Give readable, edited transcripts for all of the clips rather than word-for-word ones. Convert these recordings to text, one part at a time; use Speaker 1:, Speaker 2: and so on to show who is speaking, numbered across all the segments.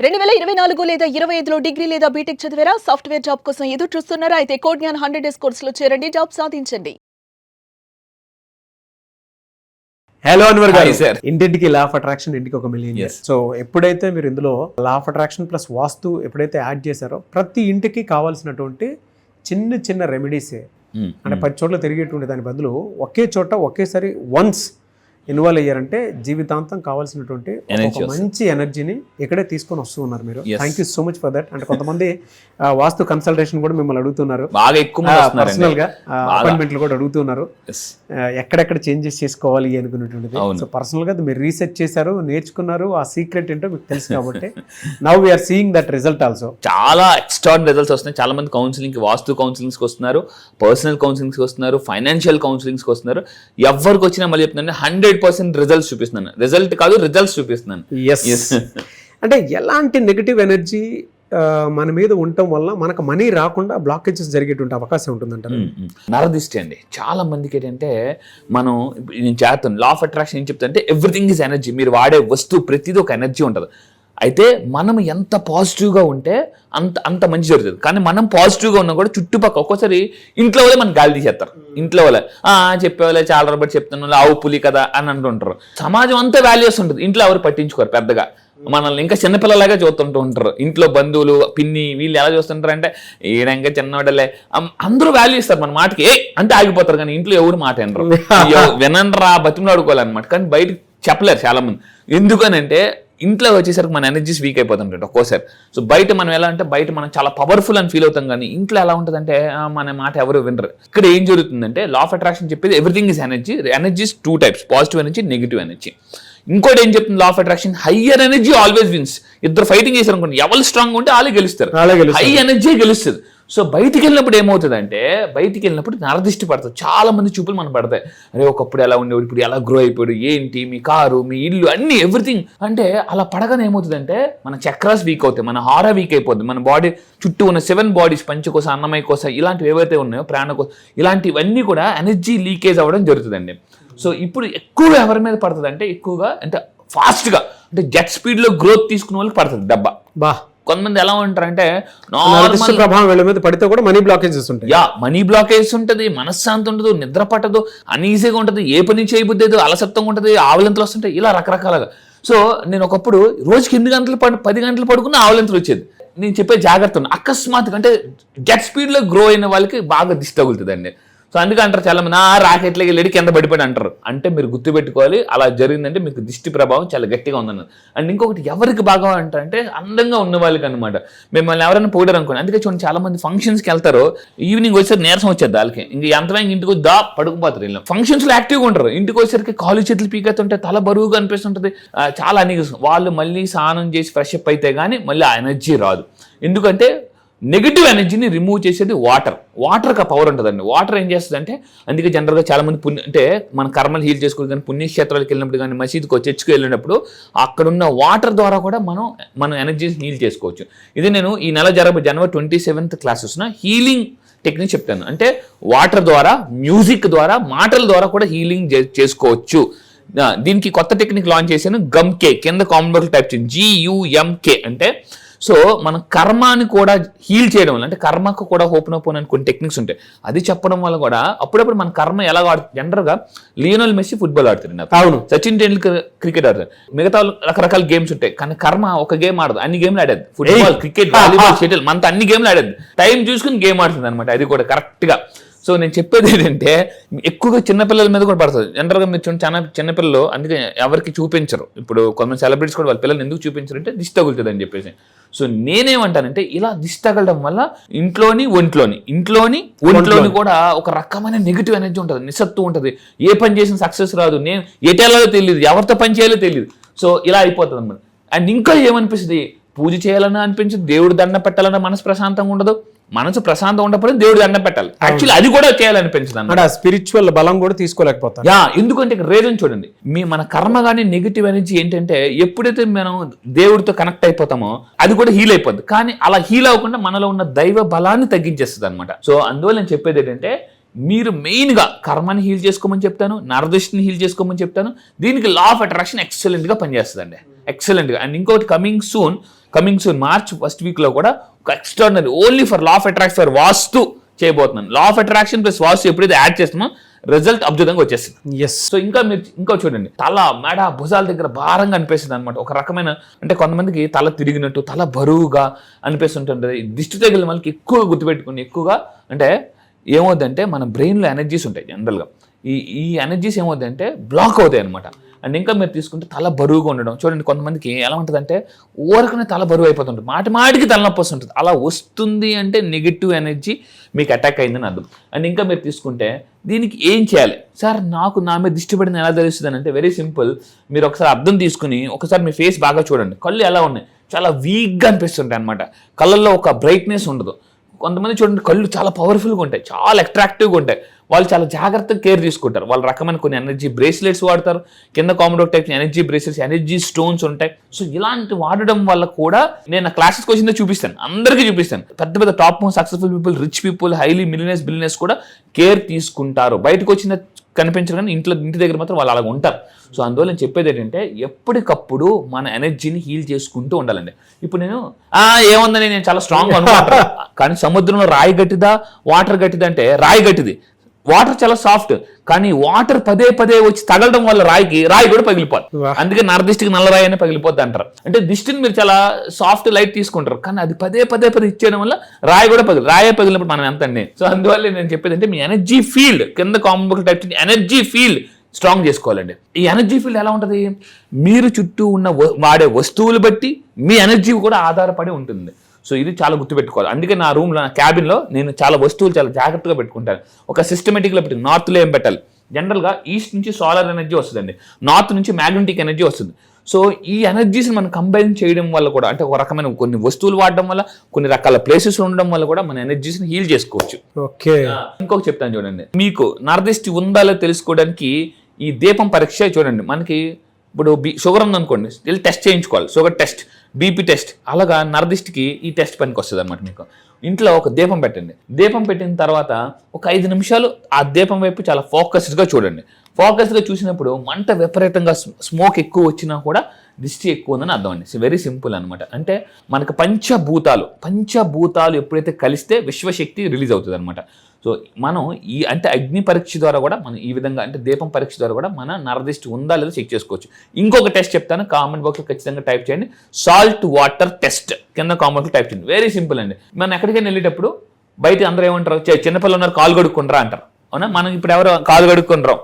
Speaker 1: 2024 లేదా 25లో డిగ్రీ లేదా బీటెక్ చదివారా? సాఫ్ట్వేర్ జాబ్ కోసం ఎదురు చూస్తున్నారా? అయితే కోడ్ జ్ఞాన్ 100 డేస్ కోర్సులో చేరండి, జాబ్ సాధించండి.
Speaker 2: హలో అన్వర్ గారు,
Speaker 3: సార్.
Speaker 2: ఇంటింటికి లా ఆఫ్ అట్రాక్షన్, ఇంటికి ఒక మిలియన్.
Speaker 3: Yes.
Speaker 2: సో ఎప్పుడైతే మీరు ఇందులో లా ఆఫ్ అట్రాక్షన్ ప్లస్ వాస్తు ఎప్పుడైతే యాడ్ చేశారో ప్రతి ఇంటికి కావాల్సినటువంటి చిన్న చిన్న రెమెడీసే, అంటే 10 చోట్ల తిరిగేటువంటి దాని బదులు ఒకే చోట ఒకేసారి వన్స్ ఇన్వాల్వ్ అయ్యారంటే జీవితాంతం కావాల్సినటువంటి ఒక మంచి ఎనర్జీని ఇక్కడే తీసుకొని వస్తూ ఉన్నారు మీరు. Thank you so much for that. అంటే కొంతమంది వాస్తు కన్సల్టేషన్ కూడా మిమ్మల్ని అడుగుతున్నారు,
Speaker 3: బాగా ఎక్కువ మంది వస్తున్నారండి.
Speaker 2: పర్సనల్ గా అపాయింట్మెంట్లు కూడా అడుగుతున్నారు,
Speaker 3: Yes.
Speaker 2: ఎక్కడెక్కడ చేంజెస్ చేసుకోవాలి అనుకున్నటువంటిది. సో పర్సనల్ గా మీరు రీసెర్చ్ చేశారు, నేర్చుకున్నారు, ఆ సీక్రెట్ ఏంటో మీకు తెలుసు కాబట్టి now we are seeing that result also.
Speaker 3: చాలా ఎక్స్ట్రార్డినరీ రిజల్ట్స్ వస్తున్నాయి. చాలా మంది కౌన్సిలింగ్, వాస్తు కౌన్సిలింగ్స్కి వస్తున్నారు, పర్సనల్ కౌన్సిలింగ్స్కి వస్తున్నారు, ఫైనాన్షియల్ కౌన్సిలింగ్స్కి వస్తున్నారు. ఎవరికి వచ్చినా మళ్ళీ చెప్తున్నాను 100% రిజల్ట్స్ చూపిస్తున్నాను. రిజల్ట్ కాదు, రిజల్ట్స్ చూపిస్తున్నాను.
Speaker 2: ఎస్. అంటే ఎలాంటి నెగిటివ్ ఎనర్జీ మన మీద ఉండటం వల్ల మనకు మనీ రాకుండా బ్లాకేజెస్ జరిగేటువంటి అవకాశం ఉంటుందంటారు.
Speaker 3: నరదిష్టి అండి. చాలా మందికి ఏంటంటే మనం నేను చేస్తాను లా ఆఫ్ అట్రాక్షన్ ఏం చెప్తానంటే ఎవ్రీథింగ్ ఈజ్ ఎనర్జీ. మీరు వాడే వస్తువు ప్రతిదీ ఒక ఎనర్జీ ఉంటుంది. అయితే మనం ఎంత పాజిటివ్గా ఉంటే అంత మంచి జరుగుతుంది. కానీ మనం పాజిటివ్గా ఉన్నా కూడా చుట్టుపక్కల ఒక్కోసారి ఇంట్లో వాళ్ళే మనకు గాలి తీసేస్తారు. ఇంట్లో వాళ్ళే చెప్పేవాళ్ళే చాలా రోజు చెప్తున్నా ఆవు పులి కదా అని అంటుంటారు. సమాజం అంతా వాల్యూస్ ఉంటుంది, ఇంట్లో ఎవరు పట్టించుకోరు పెద్దగా. మనల్ని ఇంకా చిన్నపిల్లలాగా చూస్తుంటూ ఉంటారు. ఇంట్లో బంధువులు, పిన్ని వీళ్ళు ఎలా చూస్తుంటారు అంటే ఈయన ఇంకా చిన్నవాడలే, అందరూ వాల్యూ ఇస్తారు మన మాటకి. అంటే ఆగిపోతారు, కానీ ఇంట్లో ఎవరు మాట వినరు. వినండ్రా బతిమలు ఆడుకోవాలన్నమాట. కానీ బయటకు చెప్పలేరు చాలా మంది. ఎందుకనంటే ఇంట్లో వచ్చేసరికి మన ఎనర్జీస్ వీక్ అయిపోతుంటాయి ఒక్కోసారి. సో బయట మనం ఎలా అంటే బయట మనం చాలా పవర్ఫుల్ అని ఫీల్ అవుతాం, కానీ ఇంట్లో ఎలా ఉంటుందంటే మన మాట ఎవరు వినరు. ఇక్కడ ఏం జరుగుతుందంటే లా ఆఫ్ అట్రాక్షన్ చెప్పేది everything is energy. Energies 2 types, positive energy, negative energy. ఇంకోటి ఏం చెప్తుంది law of attraction, higher energy always wins. ఇద్దరు ఫైటింగ్ చేశారు అనుకోండి, ఎవరు స్ట్రాంగ్ ఉంటే వాళ్ళే గెలుస్తారు, హై ఎనర్జీ గెలుస్తుంది. సో బయటికి వెళ్ళినప్పుడు ఏమవుతుందంటే బయటికి వెళ్ళినప్పుడు నరదిష్టి పడుతుంది. చాలా మంది చూపులు మనకు పడతాయి. అరే ఒకప్పుడు ఎలా ఉండేవాడు, ఇప్పుడు ఎలా గ్రో అయిపోయాడు, ఏంటి మీ కారు, మీ ఇల్లు, అన్ని ఎవ్రీథింగ్. అంటే అలా పడగానే ఏమవుతుందంటే మన చక్రాస్ వీక్ అవుతాయి, మన హారా వీక్ అయిపోద్ది, మన బాడీ చుట్టూ ఉన్న 7 బాడీస్, పంచకోశ, అన్నమయ కోశ, ఇలాంటివి ఏవైతే ఉన్నాయో, ప్రాణకోశ, ఇలాంటివన్నీ కూడా ఎనర్జీ లీకేజ్ అవ్వడం జరుగుతుందండి. సో ఇప్పుడు ఎక్కువగా ఎవరి మీద పడుతుంది అంటే ఎక్కువగా అంటే ఫాస్ట్గా అంటే జెట్ స్పీడ్లో గ్రోత్ తీసుకునే వాళ్ళకి పడుతుంది దెబ్బ. బా కొంతమంది ఎలా ఉంటారంటే
Speaker 2: ప్రభావం వీళ్ళ మీద పడితే కూడా మనీ బ్లాకేజెస్ ఉంటాయి.
Speaker 3: మనీ బ్లాకేజెస్ ఉంటుంది, మనశ్శాంతి ఉండదు, నిద్ర పట్టదు, అనీజీగా ఉంటుంది, ఏ పని చేయబుద్దేదు, అలసత్వంగా ఉంటుంది, ఆవులంతలు వస్తుంటాయి, ఇలా రకరకాలుగా. సో నేను ఒకప్పుడు రోజుకి 8 గంటలు 10 గంటలు పడుకున్న ఆవులంతలు వచ్చేది. నేను చెప్పే జాగ్రత్త ఉంది. అకస్మాత్తుగా అంటే జెట్ స్పీడ్లో గ్రో అయిన వాళ్ళకి బాగా దిష్టి తగులుతుందండి. సో అందుకే అంటారు చాలా మంది రాకెట్లకి వెళ్ళి కింద పడిపోయి అంటారు. అంటే మీరు గుర్తుపెట్టుకోవాలి, అలా జరిగిందంటే మీకు దిష్టి ప్రభావం చాలా గట్టిగా ఉందన్నారు. అండ్ ఇంకొకటి ఎవరికి బాగా అంటారంటే అందంగా ఉన్న వాళ్ళకి అనమాట. మిమ్మల్ని ఎవరైనా పోయారు అనుకోండి. అందుకే చూడండి చాలా మంది ఫంక్షన్స్కి వెళ్తారు, ఈవినింగ్ వచ్చేసరికి నీరసం వచ్చేది వాళ్ళకి, ఇంక ఎంతమైనా ఇంటికి వచ్చి పడుకుపోతారు. వీళ్ళు ఫంక్షన్స్లో యాక్టివ్గా ఉంటారు, ఇంటికి వచ్చేసరికి కాలు చేతులు పీకెత్తుంటే తల బరువుగా అనిపిస్తుంటుంది, చాలా అనిపిస్తుంది. వాళ్ళు మళ్ళీ స్నానం చేసి ఫ్రెష్ అప్ అయితే కానీ మళ్ళీ ఆ ఎనర్జీ రాదు. ఎందుకంటే నెగిటివ్ ఎనర్జీని రిమూవ్ చేసేది వాటర్కి ఆ పవర్ ఉంటుందండి. వాటర్ ఏం చేస్తుంది అంటే, అందుకే జనరల్గా చాలా మంది అంటే మన కర్మలు హీల్ చేసుకోవాలి, కానీ పుణ్యక్షేత్రాలకు వెళ్ళినప్పుడు కానీ మసీదుకు చర్చికి వెళ్ళినప్పుడు అక్కడున్న వాటర్ ద్వారా కూడా మనం ఎనర్జీని హీల్ చేసుకోవచ్చు. ఇది నేను ఈ నెల జనవరి 27th క్లాసెస్న హీలింగ్ టెక్నిక్ చెప్తాను. అంటే వాటర్ ద్వారా, మ్యూజిక్ ద్వారా, మాటల ద్వారా కూడా హీలింగ్ చేసుకోవచ్చు. దీనికి కొత్త టెక్నిక్ లాంచ్ చేశాను, గమ్కే. కింద కామెంట్ బాక్స్లో టైప్ చేయండి, GUMK. అంటే సో మన కర్మాని కూడా హీల్ చేయడం వల్ల, అంటే కర్మకు కూడా ఓపెన్ అని కొన్ని టెక్నిక్స్ ఉంటాయి, అది చెప్పడం వల్ల కూడా అప్పుడప్పుడు మన కర్మ ఎలా ఆడుతుంది. జనరల్గా లియోనల్ మెస్సీ ఫుట్బాల్ ఆడుతుంది, అవును, సచిన్ టెండూల్కర్ క్రికెట్ ఆడుతుంది, మిగతా రకరకాల గేమ్స్ ఉంటాయి. కానీ కర్మ ఒక గేమ్ ఆడదు, అన్ని గేమ్లు ఆడేది. ఫుట్బాల్, క్రికెట్, వాలీబాల్, షటిల్, మనతో అన్ని గేమ్లు ఆడేది. టైం చూసుకుని గేమ్ ఆడుతుంది అనమాట, అది కూడా కరెక్ట్గా. సో నేను చెప్పేది ఏంటంటే ఎక్కువగా చిన్నపిల్లల మీద కూడా పడుతుంది. జనరల్గా మీరు చాలా చిన్నపిల్లలు అందుకే ఎవరికి చూపించరు. ఇప్పుడు కొంతమంది సెలబ్రిటీస్ కూడా వాళ్ళ పిల్లలు ఎందుకు చూపించరు అంటే దిష్టి తగులుతుంది అని చెప్పేసి. సో నేనేమంటానంటే ఇలా దిష్టి తగలడం వల్ల ఇంట్లోని ఒంట్లోని కూడా ఒక రకమైన నెగిటివ్ ఎనర్జీ ఉంటుంది, నిస్సత్తు ఉంటుంది, ఏ పని చేసిన సక్సెస్ రాదు, నేను ఎటేలాలో తెలియదు, ఎవరితో పని చేయాలో తెలియదు. సో ఇలా అయిపోతుంది అన్నమాట. అండ్ ఇంకా ఏమనిపిస్తుంది, పూజ చేయాలన్నా అనిపించదు, దేవుడు దండం పెట్టాలన్నా మనసు ప్రశాంతంగా ఉండదు, మనసు ప్రశాంతం ఉండకపోతే దేవుడు దండం పెట్టాలి, యాక్చువల్లీ అది కూడా చేయాలనిపించదు అన్నమాట.
Speaker 2: స్పిరిచువల్ బలం కూడా తీసుకోలేకపోతాం.
Speaker 3: ఎందుకంటే రీజన్ చూడండి, మన కర్మ కానీ నెగిటివ్ ఎనర్జీ ఏంటంటే ఎప్పుడైతే మనం దేవుడితో కనెక్ట్ అయిపోతామో అది కూడా హీల్ అయిపోద్ది. కానీ అలా హీల్ అవ్వకుండా మనలో ఉన్న దైవ బలాన్ని తగ్గించేస్తుంది అనమాట. సో అందువల్ల నేను చెప్పేది ఏంటంటే మీరు మెయిన్గా కర్మని హీల్ చేసుకోమని చెప్తాను, నరదృష్టిని హీల్ చేసుకోమని చెప్తాను. దీనికి లా ఆఫ్ అట్రాక్షన్ ఎక్సలెంట్గా పనిచేస్తుందండి, ఎక్సలెంట్గా. అండ్ ఇంకోటి coming soon coming soon March first వీక్లో కూడా ఒక extraordinary only for law of attraction for vastu చేయబోతున్నాను. Law of attraction plus vastu ఎప్పుడైతే యాడ్ చేస్తామో రిజల్ట్ అద్భుతంగా వచ్చేస్తుంది.
Speaker 2: ఎస్.
Speaker 3: సో ఇంకా మీరు ఇంకో చూడండి, తల మెడ భుజాల దగ్గర భారంగా అనిపిస్తుంది అనమాట. ఒక రకమైన అంటే కొంతమందికి తల తిరిగినట్టు, తల బరువుగా అనిపిస్తుంటుంది. దిష్టి తగిలిన వాళ్ళకి ఎక్కువగా గుర్తుపెట్టుకుని ఎక్కువగా అంటే ఏమవుతుందంటే మన బ్రెయిన్లో ఎనర్జీస్ ఉంటాయి జనరల్గా. ఈ ఎనర్జీస్ ఏమవుతుందంటే బ్లాక్ అవుతాయి అనమాట. అండ్ ఇంకా మీరు తీసుకుంటే తల బరువుగా ఉండడం చూడండి, కొంతమందికి ఎలా ఉంటుందంటే ఊరకనే తల బరువు అయిపోతుంటుంది, మాటికి తలనొప్పి వస్తుంటుంది. అలా వస్తుంది అంటే నెగిటివ్ ఎనర్జీ మీకు అటాక్ అయిందని అర్థం. అండ్ ఇంకా మీరు తీసుకుంటే దీనికి ఏం చేయాలి సార్, నాకు నా మీద దిష్టి పడింది ఎలా తెలుస్తుంది అంటే వెరీ సింపుల్. మీరు ఒకసారి అర్థం తీసుకుని ఒకసారి మీ ఫేస్ బాగా చూడండి, కళ్ళు ఎలా ఉన్నాయి, చాలా వీక్గా అనిపిస్తుంటాయి అనమాట. కళ్ళల్లో ఒక బ్రైట్నెస్ ఉండదు. కొంతమంది చూడండి కళ్ళు చాలా పవర్ఫుల్గా ఉంటాయి, చాలా అట్రాక్టివ్గా ఉంటాయి. వాళ్ళు చాలా జాగ్రత్తగా కేర్ తీసుకుంటారు. వాళ్ళ రకమైన కొన్ని ఎనర్జీ బ్రేస్లెట్స్ వాడతారు, కింద combined type energy bracelets, energy stones ఉంటాయి. సో ఇలాంటి వాడడం వల్ల కూడా నేను నా క్లాసెస్కి వచ్చిందో చూపిస్తాను, అందరికీ చూపిస్తాను. పెద్ద పెద్ద top most successful people, rich people, highly billionaires కూడా కేర్ తీసుకుంటారు. బయటకు వచ్చిన కనిపించరు కానీ ఇంటి దగ్గర మాత్రం వాళ్ళు అలాగ ఉంటారు. సో అందువల్ల నేను చెప్పేది ఏంటంటే ఎప్పటికప్పుడు మన ఎనర్జీని హీల్ చేసుకుంటూ ఉండాలండి. ఇప్పుడు నేను ఏముందని నేను చాలా స్ట్రాంగ్ అనుకుంటాను, కానీ సముద్రంలో రాయి గట్టిదా వాటర్ గట్టిదా అంటే రాయి గట్టిది, వాటర్ చాలా సాఫ్ట్. కానీ వాటర్ పదే వచ్చి తగలడం వల్ల రాయి కూడా పగిలిపోతుంది. అందుకే నరదిష్టికి నల్ల రాయి అనే పగిలిపోద్ది అంటారు. అంటే దిష్టిని మీరు చాలా సాఫ్ట్ లైట్ తీసుకుంటారు, కానీ అది పదే ఇచ్చేయడం వల్ల రాయి కూడా రాయే పగిలినప్పుడు మనం ఎంత అండి. సో అందువల్ల నేను చెప్పేది అంటే మీ ఎనర్జీ ఫీల్డ్ కింద combination type energy field strong చేసుకోవాలండి. ఈ ఎనర్జీ ఫీల్డ్ ఎలా ఉంటుంది, మీరు చుట్టూ ఉన్న వాడే వస్తువులు బట్టి మీ ఎనర్జీ కూడా ఆధారపడి ఉంటుంది. సో ఇది చాలా గుర్తుపెట్టుకోవాలి. అందుకే నా రూమ్లో, నా క్యాబిన్లో నేను చాలా వస్తువులు చాలా జాగ్రత్తగా పెట్టుకుంటాను. ఒక సిస్టమేటిక్గా పెట్టి నార్త్లో ఏం పెట్టాలి, జనరల్గా ఈస్ట్ నుంచి సోలార్ ఎనర్జీ వస్తుందండి, నార్త్ నుంచి మ్యాగ్నెటిక్ ఎనర్జీ వస్తుంది. సో ఈ ఎనర్జీస్ని మనం కంబైన్ చేయడం వల్ల కూడా అంటే ఒక రకమైన కొన్ని వస్తువులు వాడడం వల్ల, కొన్ని రకాల ప్లేసెస్ ఉండడం వల్ల కూడా మన ఎనర్జీస్ని హీల్ చేసుకోవచ్చు.
Speaker 2: ఓకే.
Speaker 3: ఇంకొక చెప్తాను చూడండి, మీకు నరదిష్టి ఉందా లేదో తెలుసుకోవడానికి ఈ దీపం పరీక్ష చూడండి. మనకి ఇప్పుడు షుగర్ ఉందనుకోండి, వెళ్ళి టెస్ట్ చేయించుకోవాలి, షుగర్ టెస్ట్, బీపీ టెస్ట్. అలాగా నరదిష్టికి ఈ టెస్ట్ పనికి వస్తుంది అనమాట. మీకు ఇంట్లో ఒక దీపం పెట్టండి, దీపం పెట్టిన తర్వాత ఒక 5 నిమిషాలు ఆ దీపం వైపు చాలా ఫోకస్డ్గా చూడండి. ఫోకస్గా చూసినప్పుడు మంట విపరీతంగా స్మోక్ ఎక్కువ వచ్చినా కూడా దిష్టి ఎక్కువ ఉందని అర్థం అండి. వెరీ సింపుల్ అనమాట. అంటే మనకు పంచభూతాలు ఎప్పుడైతే కలిస్తే విశ్వశక్తి రిలీజ్ అవుతుంది అనమాట. సో మనం అంటే అగ్ని పరీక్ష ద్వారా కూడా మనం ఈ విధంగా అంటే దీపం పరీక్ష ద్వారా కూడా మన నరదిష్టి ఉందా లేదా చెక్ చేసుకోవచ్చు. ఇంకొక టెస్ట్ చెప్తాను, కామెంట్ బాక్స్లో ఖచ్చితంగా టైప్ చేయండి, సాల్ట్ వాటర్ టెస్ట్ కింద కామెంట్లో టైప్ చేయండి. వెరీ సింపుల్ అండి. మనం ఎక్కడికైనా వెళ్ళేటప్పుడు బయట అందరూ ఏమంటారు, చిన్నపిల్లలు ఉన్నారు కాలు కడుక్కుంటారా అంటారు. అవునా, మనం ఇప్పుడు ఎవరు కాలు కడుక్కుంటాం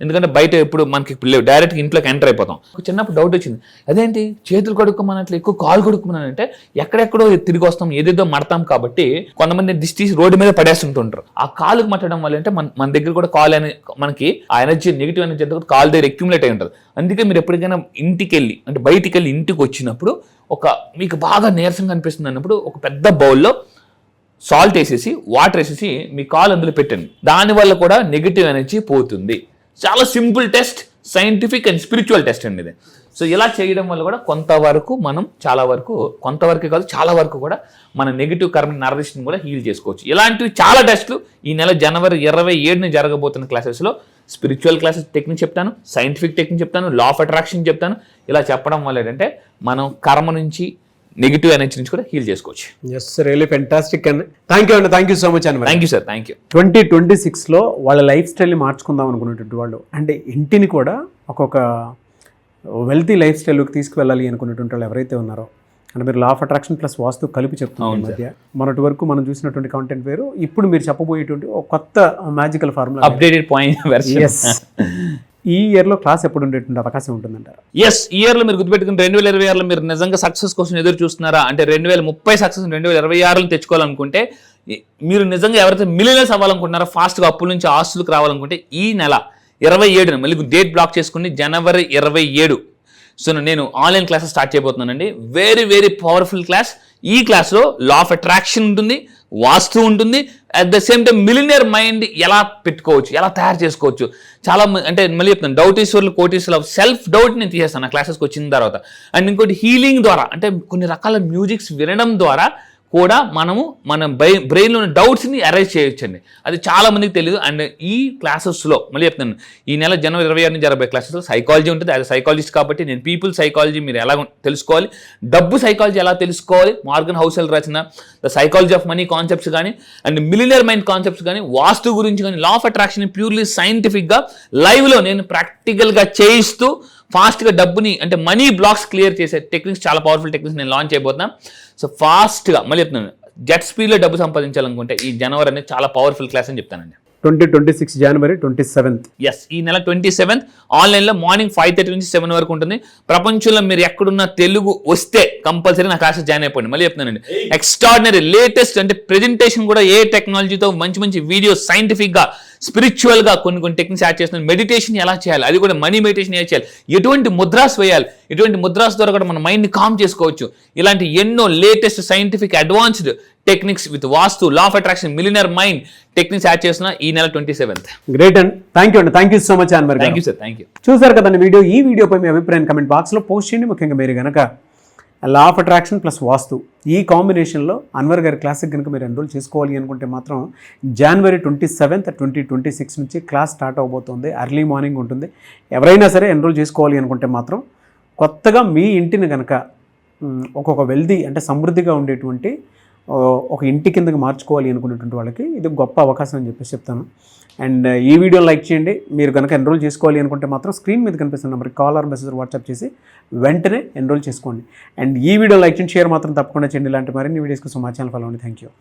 Speaker 3: ఎందుకంటే బయట ఇప్పుడు మనకి ఇప్పుడు లేవు, డైరెక్ట్గా ఇంట్లోకి ఎంటర్ అయిపోతాం. చిన్నప్పుడు డౌట్ వచ్చింది, అదేంటి చేతులు కడుక్కోమన్నట్లు ఎక్కువ కాలు కడుక్కున్నానంటే ఎక్కడెక్కడో తిరిగి వస్తాం, ఏదేదో మడతాం కాబట్టి కొంతమంది దిష్టి రోడ్డు మీద పడేస్తుంటుంటారు. ఆ కాలుకు మట్టడం వల్ల అంటే మన దగ్గర కూడా కాలు అనే మనకి ఆ ఎనర్జీ నెగిటివ్ ఎనర్జీ అంతా కాలు దగ్గర అక్యుములేట్ అయి ఉంటుంది. అందుకే మీరు ఎప్పటికైనా ఇంటికి వెళ్ళి అంటే బయటికి వెళ్ళి ఇంటికి వచ్చినప్పుడు మీకు బాగా నీరసంగా అనిపిస్తుంది అన్నప్పుడు ఒక పెద్ద బౌల్లో సాల్ట్ వేసేసి వాటర్ వేసేసి మీ కాలు అందులో పెట్టండి. దానివల్ల కూడా నెగిటివ్ ఎనర్జీ పోతుంది. చాలా simple test, scientific and spiritual test అండి ఇది. సో ఇలా చేయడం వల్ల కూడా కొంతవరకు చాలా వరకు కూడా మన నెగిటివ్ కర్మ నరదిష్టిని కూడా హీల్ చేసుకోవచ్చు. ఇలాంటివి చాలా టెస్టులు ఈ నెల జనవరి 27ని జరగబోతున్న క్లాసెస్లో స్పిరిచువల్ క్లాసెస్ టెక్నిక్ చెప్తాను, సైంటిఫిక్ టెక్నిక్ చెప్తాను, లా ఆఫ్ అట్రాక్షన్ చెప్తాను. ఇలా చెప్పడం వల్ల ఏంటంటే మనం కర్మ నుంచి నెగిటివ్ ఎనర్జీ నుంచి కూడా హీల్ చేసుకోవచ్చు.
Speaker 2: ఎస్, రియల్లీ ఫెంటాస్టిక్ అండి. థ్యాంక్ యూ సో మచ్ అండి.
Speaker 3: Thank you sir, thank you.
Speaker 2: 2026లో వాళ్ళ లైఫ్ స్టైల్ని మార్చుకుందాం అనుకునేటువంటి వాళ్ళు అంటే ఇంటిని కూడా ఒక్కొక్క వెల్తీ లైఫ్ స్టైల్కి తీసుకువెళ్ళాలి అనుకునేటువంటి వాళ్ళు ఎవరైతే ఉన్నారో అంటే మీరు లా ఆఫ్ అట్రాక్షన్ ప్లస్ వాస్తు కలిపి చెప్తున్నారు ఈ మధ్య. మొన్నటి వరకు మనం చూసినటువంటి కాంటెంట్ వేరు, ఇప్పుడు మీరు చెప్పబోయేటువంటి ఒక కొత్త magical formula,
Speaker 3: updated point version.
Speaker 2: ఈ ఇయర్లో క్లాస్ ఎప్పుడు ఉండేటువంటి అవకాశం ఉంటుందంటారు?
Speaker 3: ఎస్, ఈ ఇయర్లో మీరు గుర్తుపెట్టుకుని 2026లో మీరు నిజంగా సక్సెస్ కోసం ఎదురు చూస్తున్నారా అంటే 2030 సక్సెస్ 2026లో తెచ్చుకోవాలనుకుంటే, మీరు నిజంగా ఎవరైతే మిలియనర్స్ అవ్వాలనుకుంటున్నారో, ఫాస్ట్గా అప్పుల నుంచి ఆస్తులకు రావాలనుకుంటే ఈ నెల 27న మళ్ళీ డేట్ బ్లాక్ చేసుకుని జనవరి 27. సో నేను ఆన్లైన్ క్లాసెస్ స్టార్ట్ చేయబోతున్నానండి. Very powerful class. ఈ క్లాస్లో లా ఆఫ్ అట్రాక్షన్ ఉంటుంది, వాస్తు ఉంటుంది, at the same time millionaire mind ఎలా పెట్టుకోవచ్చు, ఎలా తయారు చేసుకోవచ్చు. చాలా అంటే మళ్ళీ చెప్తాను, డౌటీశ్వర్లు కోటీశ్వర్లు సెల్ఫ్ డౌట్ నేను తీసేస్తాను నా క్లాసెస్కి వచ్చిన తర్వాత. అండ్ ఇంకోటి హీలింగ్ ద్వారా అంటే కొన్ని రకాల మ్యూజిక్స్ వినడం ద్వారా కూడా మనము మన బ్రెయిన్లో ఉన్న డౌట్స్ని అరైజ్ చేయొచ్చండి. అది చాలా మందికి తెలియదు. అండ్ ఈ క్లాసెస్లో మళ్ళీ చెప్తాను, ఈ నెల జనవరి 26 నుంచి 40 క్లాసెస్లో సైకాలజీ ఉంటుంది. అది సైకాలజిస్ట్ కాబట్టి నేను పీపుల్ సైకాలజీ మీరు ఎలా తెలుసుకోవాలి, డబ్బు సైకాలజీ ఎలా తెలుసుకోవాలి, మార్గన్ హౌసెల్ రచన the psychology of money concepts కానీ, అండ్ మిలినియర్ మైండ్ కాన్సెప్ట్స్ కానీ, వాస్తు గురించి కానీ, లా ఆఫ్ అట్రాక్షన్ ప్యూర్లీ సైంటిఫిక్గా లైవ్లో నేను ప్రాక్టికల్గా చేయిస్తూ ఫాస్ట్గా డబ్బుని అంటే మనీ బ్లాక్స్ క్లియర్ చేసే టెక్నిక్స్, చాలా పవర్ఫుల్ టెక్నిక్స్ నేను లాంచ్ అయిపోతున్నాను. సో ఫాస్ట్గా మళ్ళీ చెప్తున్నాను, జెట్ స్పీడ్లో డబ్బు సంపాదించాలనుకుంటే ఈ జనవరి అనేది చాలా పవర్ఫుల్ క్లాస్ అని చెప్తానండి.
Speaker 2: 2026 జనవరి 27th.
Speaker 3: ఎస్, ఈ నెల 27th ఆన్లైన్లో మార్నింగ్ 5:30 నుంచి 7 వరకు ఉంటుంది. ప్రపంచంలో మీరు ఎక్కడున్న తెలుగు వస్తే కంపల్సరీ నా క్లాసెస్ జాయిన్ అయిపోండి. మళ్ళీ చెప్తున్నానండి, ఎక్స్ట్రాడినరీ లేటెస్ట్ అంటే ప్రెజెంటేషన్ కూడా ఏ టెక్నాలజీతో మంచి మంచి వీడియోస్ సైంటిఫిక్గా స్పిరిచువల్గా కొన్ని టెక్నిక్స్ యాడ్ చేస్తున్నాను. మెడిటేషన్ ఎలా చేయాలి, అది కూడా మనీ మెడిటేషన్ ఎలా చేయాలి, ఎటువంటి ముద్రాస్ వేయాలి, ఎటువంటి ముద్రాస్ ద్వారా కూడా మన మైండ్ని కామ్ చేసుకోవచ్చు. ఇలాంటి ఎన్నో latest scientific advanced techniques with vastu, law of attraction, millionaire mind techniques add చేస్తున్నా ఈ నెల 27th.
Speaker 2: Great and thank you so much Anwar garu.
Speaker 3: Thank you sir, thank you.
Speaker 2: చూసారు కదండి వీడియో. ఈ వీడియోపై మీ అభిప్రాయం కమెంట్ బాక్స్లో పోస్ట్ చేయండి. ముఖ్యంగా మీరు కనుక లా ఆఫ్ అట్రాక్షన్ ప్లస్ వాస్తు ఈ కాంబినేషన్లో అన్వర్ గారి క్లాస్కి కనుక మీరు ఎన్రోల్ చేసుకోవాలి అనుకుంటే మాత్రం జనవరి 27th, 2026 నుంచి క్లాస్ స్టార్ట్ అవబోతుంది. ఎర్లీ మార్నింగ్ ఉంటుంది. ఎవరైనా సరే ఎన్రోల్ చేసుకోవాలి అనుకుంటే మాత్రం కొత్తగా మీ ఇంటిని కనుక ఒక్కొక్క వెల్దీ అంటే సమృద్ధిగా ఉండేటువంటి ఒక ఇంటి కిందకి మార్చుకోవాలి అనుకునేటువంటి వాళ్ళకి ఇది గొప్ప అవకాశం అని చెప్పేసి చెప్తాను. అండ్ ఈ వీడియో లైక్ చేయండి. మీరు కనుక ఎన్రోల్ చేసుకోవాలి అనుకుంటే మాత్రం స్క్రీన్ మీద కనిపిస్తున్న నెంబర్కి కాల్ ఆర్ మెసేజ్ వాట్సాప్ చేసి వెంటనే ఎన్రోల్ చేసుకోండి. అండ్ ఈ వీడియో లైక్ చేయండి, షేర్ మాత్రం తప్పకుండా చేయండి. ఇలాంటి మరిన్ని వీడియోస్ కోసం మా ఛానల్ ఫాలో అవ్వండి. Thank you.